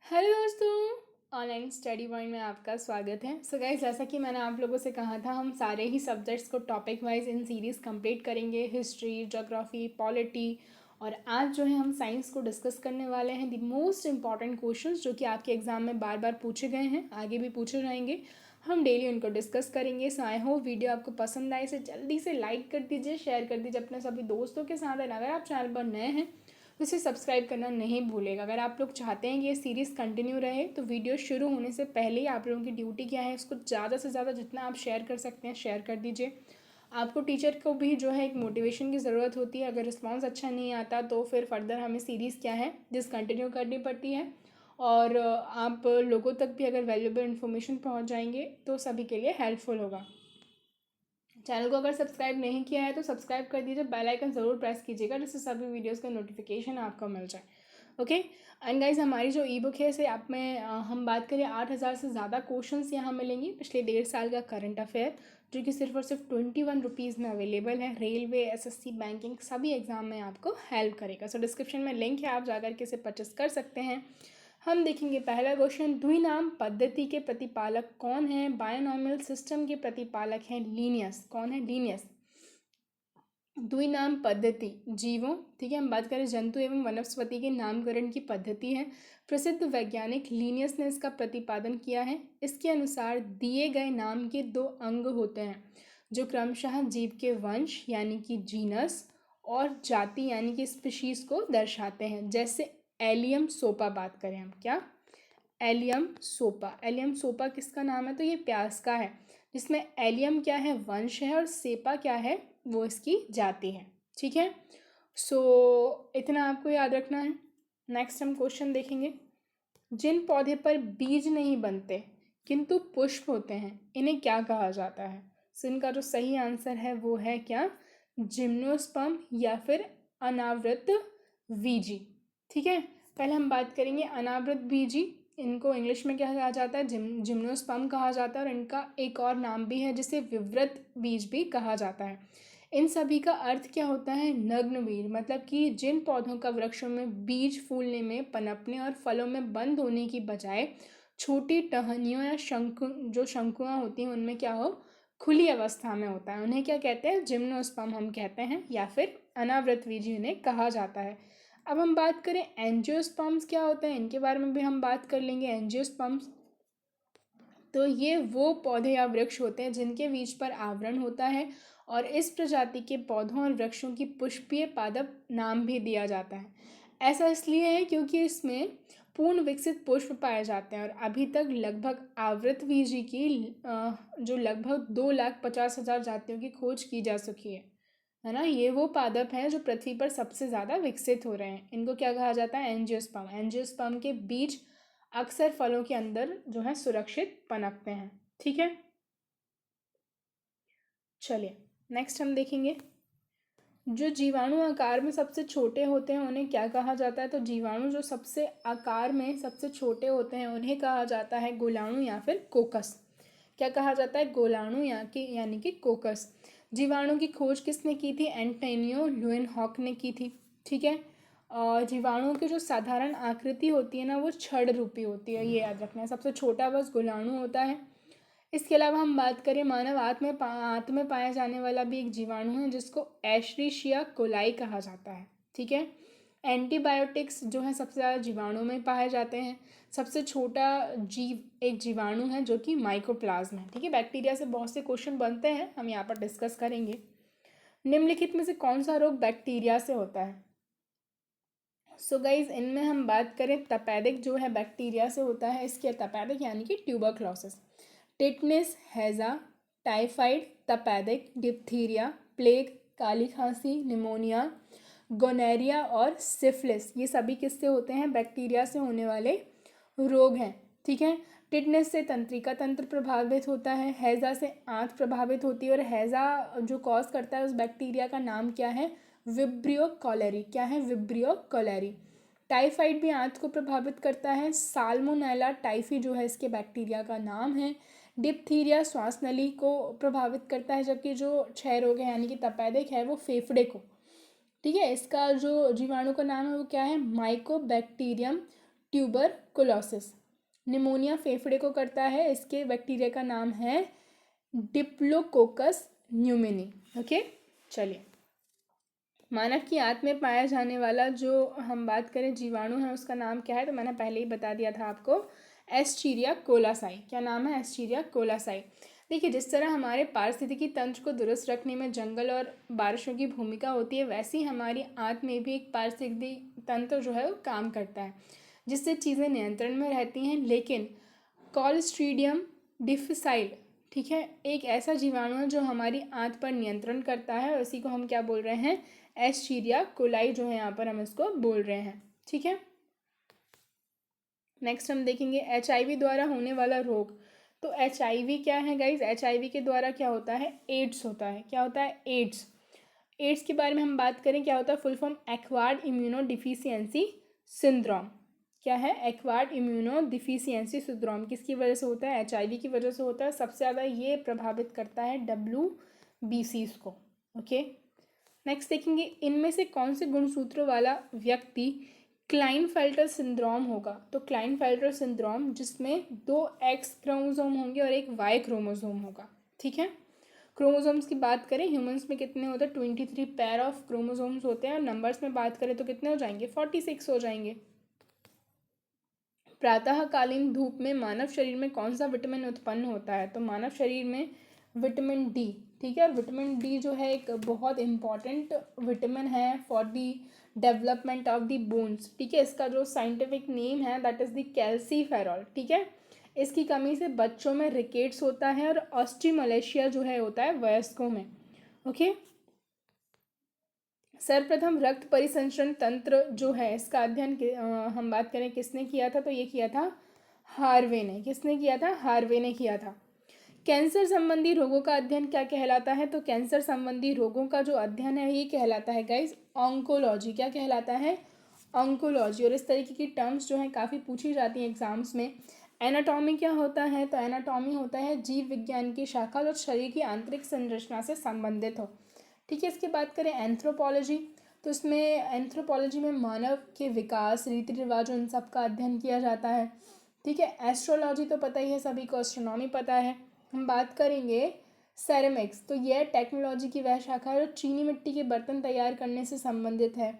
Hello दोस्तों, online study point में आपका स्वागत है। सो गाइस, जैसा कि मैंने आप लोगों से कहा था, हम सारे ही सब्जेक्ट्स को टॉपिक वाइज इन सीरीज़ कंप्लीट करेंगे। हिस्ट्री, ज्योग्राफी, पॉलिटी, और आज जो है हम साइंस को डिस्कस करने वाले हैं। द मोस्ट इंपॉर्टेंट क्वेश्चंस जो कि आपके एग्जाम में बार बार पूछे गए हैं, आगे भी पूछे जाएंगे, हम डेली उनको डिस्कस करेंगे। सो आई होप वीडियो आपको पसंद आए। इसे जल्दी से लाइक कर दीजिए, शेयर कर दीजिए अपने सभी दोस्तों के साथ। अगर आप चैनल पर नए हैं तो इसे सब्सक्राइब करना नहीं भूलेगा। अगर आप लोग चाहते हैं कि ये सीरीज़ कंटिन्यू रहे तो वीडियो शुरू होने से पहले ही आप लोगों की ड्यूटी क्या है, उसको ज़्यादा से ज़्यादा जितना आप शेयर कर सकते हैं शेयर कर दीजिए। आपको टीचर को भी जो है एक मोटिवेशन की ज़रूरत होती है। अगर रिस्पॉन्स अच्छा नहीं आता तो फिर फर्दर हमें सीरीज़ क्या है डिसकंटिन्यू करनी पड़ती है। और आप लोगों तक भी अगर वैल्यूएबल इन्फॉर्मेशन पहुंच जाएंगे तो सभी के लिए हेल्पफुल होगा। चैनल को अगर सब्सक्राइब नहीं किया है तो सब्सक्राइब कर दीजिए, बेल आइकन ज़रूर प्रेस कीजिएगा जिससे सभी वीडियोस का नोटिफिकेशन आपको मिल जाए। ओके। एंड गाइज, हमारी जो ई बुक है इसे आप में हम बात करें 8,000 से ज़्यादा क्वेश्चंस यहाँ मिलेंगी पिछले 1.5 साल का करंट अफेयर, जो कि सिर्फ और सिर्फ 21 रुपीज़ में अवेलेबल है। रेलवे, एसएससी, बैंकिंग सभी एग्जाम में आपको हेल्प करेगा। सो डिस्क्रिप्शन में लिंक है, आप जाकर के इसे परचेस कर सकते हैं। हम देखेंगे पहला क्वेश्चन, द्विनाम पद्धति के प्रतिपालक कौन है? बायनॉमियल सिस्टम के प्रतिपालक हैं लीनियस। कौन है? लीनियस। द्विनाम पद्धति जीवों, ठीक है, हम बात करें जंतु एवं वनस्पति के नामकरण की पद्धति है। प्रसिद्ध वैज्ञानिक लीनियस ने इसका प्रतिपादन किया है। इसके अनुसार दिए गए नाम के दो अंग होते हैं जो क्रमशः जीव के वंश यानी कि जीनस और जाति यानी कि स्पीशीज को दर्शाते हैं। जैसे एलियम सोपा बात करें हम, क्या? एलियम सोपा। एलियम सोपा किसका नाम है? तो ये प्याज का है, जिसमें एलियम क्या है? वंश है, और सेपा क्या है? वो इसकी जाति है। ठीक है। सो इतना आपको याद रखना है। नेक्स्ट हम क्वेश्चन देखेंगे, जिन पौधे पर बीज नहीं बनते किंतु पुष्प होते हैं इन्हें क्या कहा जाता है? सो इनका जो सही आंसर है वो है क्या? जिम्नोस्पर्म या फिर अनावृत बीजी। ठीक है। पहले हम बात करेंगे अनावृत बीजी। इनको इंग्लिश में क्या कहा जाता है? जिम्नोस्पर्म कहा जाता है, और इनका एक और नाम भी है जिसे विवृत बीज भी कहा जाता है। इन सभी का अर्थ क्या होता है? नग्न बीज, मतलब कि जिन पौधों का वृक्षों में बीज फूलने में, पनपने और फलों में बंद होने की बजाय छोटी टहनियों या शंकु, जो शंकुआं होती हैं उनमें क्या हो? खुली अवस्था में होता है, उन्हें क्या कहते हैं? जिम्नोस्पर्म हम कहते हैं, या फिर अनावृत बीज उन्हें कहा जाता है। अब हम बात करें एंजियोस्पर्म्स क्या होते हैं, इनके बारे में भी हम बात कर लेंगे। एंजियोस्पर्म्स तो ये वो पौधे या वृक्ष होते हैं जिनके बीज पर आवरण होता है, और इस प्रजाति के पौधों और वृक्षों की पुष्पीय पादप नाम भी दिया जाता है। ऐसा इसलिए है क्योंकि इसमें पूर्ण विकसित पुष्प पाए जाते हैं, और अभी तक लगभग आवृतबीजी की जो लगभग 2,50,000 जातियों की खोज की जा चुकी है ना। ये वो पादप हैं जो पृथ्वी पर सबसे ज़्यादा विकसित हो रहे हैं। इनको क्या कहा जाता है? एंजियोस्पर्म। एंजियोस्पर्म के बीज अक्सर फलों के अंदर जो है सुरक्षित पनपते हैं। ठीक है। चलिए नेक्स्ट हम देखेंगे, जो जीवाणु आकार में सबसे छोटे होते हैं उन्हें क्या कहा जाता है? तो जीवाणु जो सबसे आकार में सबसे छोटे होते हैं उन्हें कहा जाता है गोलाणु या फिर कोकस। क्या कहा जाता है? गोलाणु यानी कि कोकस। जीवाणु की खोज किसने की थी? एंटोनियो ल्यूएनहॉक ने की थी। ठीक है। और जीवाणुओं की जो साधारण आकृति होती है ना, वो छड़ रूपी होती है, ये याद रखना है। सबसे छोटा बस गोलाणु होता है। इसके अलावा हम बात करें मानव आंत में पाया जाने वाला भी एक जीवाणु है जिसको एशरीशिया कोलाई कहा जाता है। ठीक है। एंटीबायोटिक्स जो है सबसे ज़्यादा जीवाणु में पाए जाते हैं। सबसे छोटा जीव एक जीवाणु है जो कि माइकोप्लाज्म है। ठीक है। बैक्टीरिया से बहुत से क्वेश्चन बनते हैं, हम यहाँ पर डिस्कस करेंगे। निम्नलिखित में से कौन सा रोग बैक्टीरिया से होता है? सो गाइज, इनमें हम बात करें तपेदिक जो है बैक्टीरिया से होता है। इसके तपेदिक यानी कि ट्यूबरक्लोसिस, टिटनेस, हैजा, टाइफाइड, तपेदिक, डिप्थीरिया, प्लेग, काली खांसी, निमोनिया, गोनेरिया और सिफिलिस, ये सभी किससे होते हैं? बैक्टीरिया से होने वाले रोग हैं। ठीक है। टिटनेस से तंत्रिका तंत्र प्रभावित होता है। हैजा से आंत प्रभावित होती है, और हैजा जो कॉज करता है उस बैक्टीरिया का नाम क्या है? Vibrio cholerae. क्या है? Vibrio cholerae. टाइफाइड भी आंत को प्रभावित करता है। साल्मोनेला टाइफी जो है इसके बैक्टीरिया का नाम है। डिप्थीरिया श्वास नली को प्रभावित करता है, जबकि जो क्षय रोग है यानी कि तपेदिक है वो फेफड़े को। ठीक है। इसका जो जीवाणु का नाम है वो क्या है? Mycobacterium tuberculosis. निमोनिया फेफड़े को करता है, इसके बैक्टीरिया का नाम है डिप्लोकोकस न्यूमोनी। ओके, चलिए। मानव की आंत में पाया जाने वाला जो हम बात करें जीवाणु है उसका नाम क्या है, तो मैंने पहले ही बता दिया था आपको, एस्चीरिया कोलासाई। क्या नाम है? एस्चीरिया कोलासाई। देखिए, जिस तरह हमारे पारिस्थितिकी तंत्र को दुरुस्त रखने में जंगल और बारिशों की भूमिका होती है, वैसे ही हमारी आंत में भी एक पारिस्थितिकी तंत्र जो है वो काम करता है, जिससे चीज़ें नियंत्रण में रहती हैं। लेकिन कॉलस्ट्रीडियम डिफिसाइल, ठीक है, एक ऐसा जीवाणु है जो हमारी आंत पर नियंत्रण करता है, और इसी को हम क्या बोल रहे हैं? एस्चीरिया कोलाई जो है यहाँ पर हम इसको बोल रहे हैं। ठीक है, नेक्स्ट हम देखेंगे HIV द्वारा होने वाला रोग। तो HIV क्या है गाइज? HIV के द्वारा क्या होता है? एड्स होता है। क्या होता है? एड्स। एड्स के बारे में हम बात करें, क्या होता है? Full form acquired immuno deficiency syndrome. क्या है? Acquired immuno deficiency syndrome. किसकी वजह से होता है? HIV की वजह से होता है। सबसे ज़्यादा ये प्रभावित करता है WBCs को। ओके, नेक्स्ट देखेंगे, इनमें से कौन से गुणसूत्रों वाला व्यक्ति क्लाइनफेल्टर सिंड्रोम होगा? तो क्लाइनफेल्टर सिंड्रोम जिसमें 2 X क्रोमोसोम होंगे और एक Y क्रोमोसोम होगा। ठीक है, क्रोमोसोम्स की बात करें, ह्यूमंस में कितने होते हैं? 23 पेयर ऑफ क्रोमोसोम्स होते हैं, और नंबर्स में बात करें तो कितने हो जाएंगे? 46 हो जाएंगे। प्रातःकालीन धूप में मानव शरीर में कौन सा विटामिन उत्पन्न होता है? तो मानव शरीर में विटामिन डी। ठीक है, और विटामिन डी जो है एक बहुत इंपॉर्टेंट विटामिन है for the development of the bones. ठीक है, इसका जो साइंटिफिक नेम है दैट इज द कैल्सीफेरॉल। ठीक है, इसकी कमी से बच्चों में रिकेट्स होता है और ऑस्टियोमलेशिया जो है होता है वयस्कों में। ओके, सर्वप्रथम रक्त परिसंचरण तंत्र जो है इसका अध्ययन हम बात करें किसने किया था? तो ये किया था हार्वे ने। किसने किया था? हार्वे ने किया था। कैंसर संबंधी रोगों का अध्ययन क्या कहलाता है? तो कैंसर संबंधी रोगों का जो अध्ययन है ये कहलाता है गाइज ऑन्कोलॉजी। क्या कहलाता है? ऑन्कोलॉजी। और इस तरीके की टर्म्स जो हैं काफ़ी पूछी जाती हैं एग्जाम्स में। एनाटॉमी क्या होता है? तो एनाटॉमी होता है जीव विज्ञान की शाखा जो शरीर की आंतरिक संरचना से संबंधित हो। ठीक है, इसकी बात करें एंथ्रोपोलॉजी, तो इसमें एंथ्रोपोलॉजी में मानव के विकास, रीति रिवाज, उन सब का अध्ययन किया जाता है। ठीक है, एस्ट्रोलॉजी तो पता ही है सभी को, एस्ट्रोनॉमी पता है। हम बात करेंगे सेरेमिक्स, तो यह टेक्नोलॉजी की वह शाखा है जो चीनी मिट्टी के बर्तन तैयार करने से संबंधित है।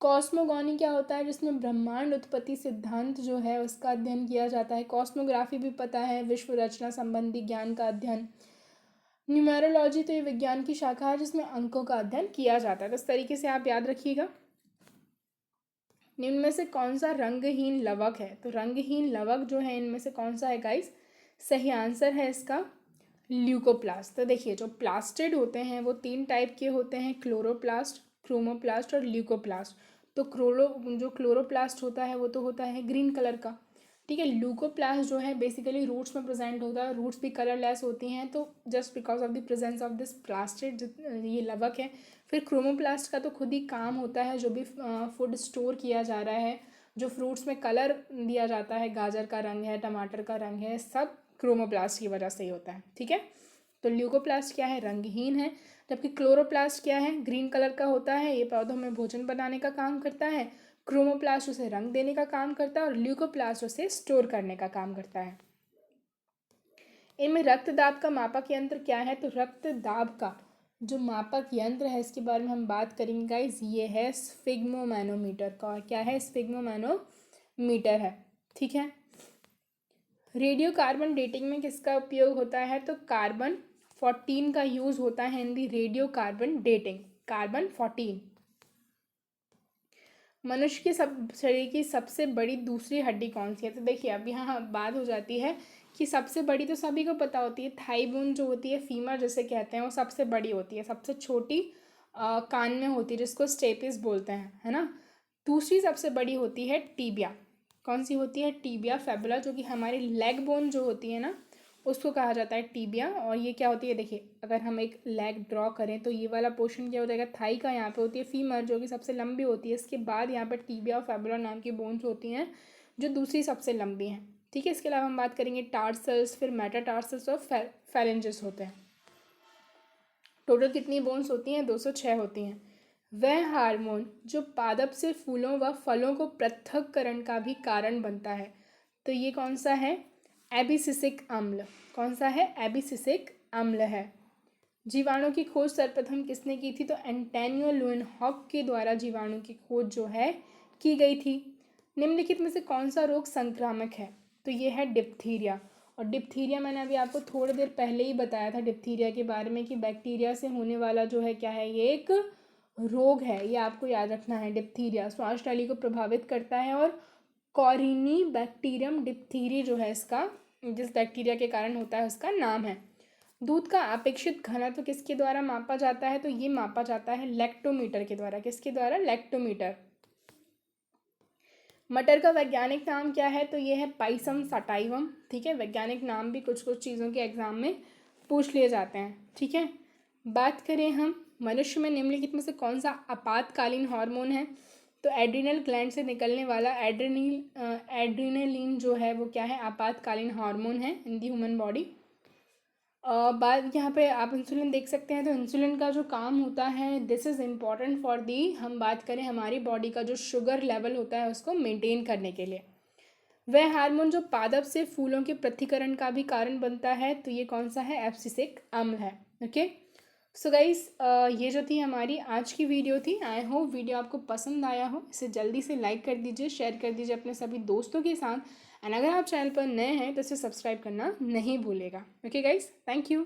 कॉस्मोगॉनी क्या होता है? जिसमें ब्रह्मांड उत्पत्ति सिद्धांत जो है उसका अध्ययन किया जाता है। कॉस्मोग्राफी भी पता है, विश्व रचना संबंधी ज्ञान का अध्ययन। न्यूमेरोलॉजी तो ये विज्ञान की शाखा है जिसमें अंकों का अध्ययन किया जाता है। तो इस तरीके से आप याद रखिएगा। निम्न में से कौन सा रंगहीन लवक है? तो रंगहीन लवक जो है इनमें से कौन सा है गाइस? सही आंसर है इसका ल्यूकोप्लास्ट। तो देखिए, जो प्लास्टिड होते हैं वो 3 टाइप के होते हैं, क्लोरोप्लास्ट, क्रोमोप्लास्ट और ल्यूकोप्लास्ट। तो जो क्लोरोप्लास्ट होता है वो तो होता है ग्रीन कलर का। ठीक है, ल्यूकोप्लास्ट जो है बेसिकली रूट्स में प्रेजेंट होता है, रूट्स भी कलरलेस होती हैं, तो just because of the presence of this plastid ये लवक है। फिर क्रोमोप्लास्ट का तो खुद ही काम होता है, जो भी फूड स्टोर किया जा रहा है, जो फ्रूट्स में कलर दिया जाता है, गाजर का रंग है, टमाटर का रंग है, सब क्रोमोप्लास्ट की वजह से ही होता है। ठीक है, तो ल्यूकोप्लास्ट क्या है? रंगहीन है। जबकि क्लोरोप्लास्ट क्या है? ग्रीन कलर का होता है, ये पौधों में भोजन बनाने का काम करता है। क्रोमोप्लास्ट उसे रंग देने का काम करता है और ल्यूकोप्लास्ट उसे स्टोर करने का काम करता है। इनमें रक्त दाब का मापक यंत्र क्या है? तो रक्त दाब का जो मापक यंत्र है इसके बारे में हम बात करेंगे गाइज, ये है स्फिग्मोमैनोमीटर का। क्या है? स्फिग्मोमैनोमीटर है। ठीक है, रेडियो कार्बन डेटिंग में किसका उपयोग होता है? तो कार्बन 14 का यूज होता है इन दी रेडियो कार्बन डेटिंग। कार्बन 14। मनुष्य के शरीर की सबसे बड़ी दूसरी हड्डी कौन सी है? तो देखिए, अब यहाँ बात हो जाती है कि सबसे बड़ी तो सभी को पता होती है, थाई बोन जो होती है, फीमर जिसे कहते हैं, वो सबसे बड़ी होती है। सबसे छोटी कान में होती है जिसको स्टेपिस बोलते हैं, है ना। दूसरी सबसे बड़ी होती है टीबिया। कौन सी होती है? टीबिया फेबुला, जो कि हमारी लेग बोन जो होती है ना उसको कहा जाता है टीबिया। और ये क्या होती है? देखिए, अगर हम एक लेग ड्रॉ करें तो ये वाला पोर्शन क्या हो जाएगा? थाई का। यहाँ पे होती है फीमर जो कि सबसे लंबी होती है। इसके बाद यहाँ पर टीबिया और फेबुला नाम की बोन्स होती हैं जो दूसरी सबसे लंबी हैं। ठीक है, इसके अलावा हम बात करेंगे टार्सल्स, फिर मेटाटार्सल्स और फेरेंजेस होते हैं। टोटल कितनी बोन्स होती हैं? 206 होती हैं। वह हार्मोन जो पादप से फूलों व फलों को पृथक्करण का भी कारण बनता है। तो ये कौन सा है? एबिसिसिक अम्ल। कौन सा है? एबिसिसिक अम्ल है। जीवाणु की खोज सर्वप्रथम किसने की थी? तो एंटोनियो लुएनहॉक के द्वारा जीवाणु की खोज जो है की गई थी। निम्नलिखित में से कौन सा रोग संक्रामक है? तो ये है डिप्थीरिया। और डिप्थीरिया मैंने अभी आपको थोड़ी देर पहले ही बताया था डिप्थीरिया के बारे में कि बैक्टीरिया से होने वाला जो है क्या है, ये एक रोग है। ये आपको याद रखना है। डिप्थीरिया श्वास नली को प्रभावित करता है और कॉरिनी बैक्टीरियम डिप्थीरी जो है इसका, जिस बैक्टीरिया के कारण होता है, उसका नाम है। दूध का अपेक्षित घनत्व किसके द्वारा मापा जाता है? तो ये मापा जाता है लैक्टोमीटर के द्वारा। किसके द्वारा? लैक्टोमीटर। मटर का वैज्ञानिक नाम क्या है? तो ये है पाइसम सटाइवम। ठीक है, वैज्ञानिक नाम भी कुछ कुछ चीज़ों के एग्जाम में पूछ लिए जाते हैं। ठीक है, बात करें हम मनुष्य में निम्नलिखित में से कौन सा आपातकालीन हार्मोन है? तो एड्रिनल ग्लैंड से निकलने वाला एड्रिनलिन जो है वो क्या है? आपातकालीन हार्मोन है इन दी ह्यूमन बॉडी। बात यहाँ पे आप इंसुलिन देख सकते हैं। तो इंसुलिन का जो काम होता है, this is important for the, हम बात करें हमारी बॉडी का जो शुगर लेवल होता है उसको मेंटेन करने के लिए। वह हार्मोन जो पादप से फूलों के पृथक्करण का भी कारण बनता है, तो ये कौन सा है? एब्सिसिक अम्ल है। ओके, सो गाइस, ये जो थी हमारी आज की वीडियो थी। आई होप वीडियो आपको पसंद आया हो। इसे जल्दी से लाइक कर दीजिए, शेयर कर दीजिए अपने सभी दोस्तों के साथ। एंड अगर आप चैनल पर नए हैं तो इसे सब्सक्राइब करना नहीं भूलेगा। Okay guys, thank you.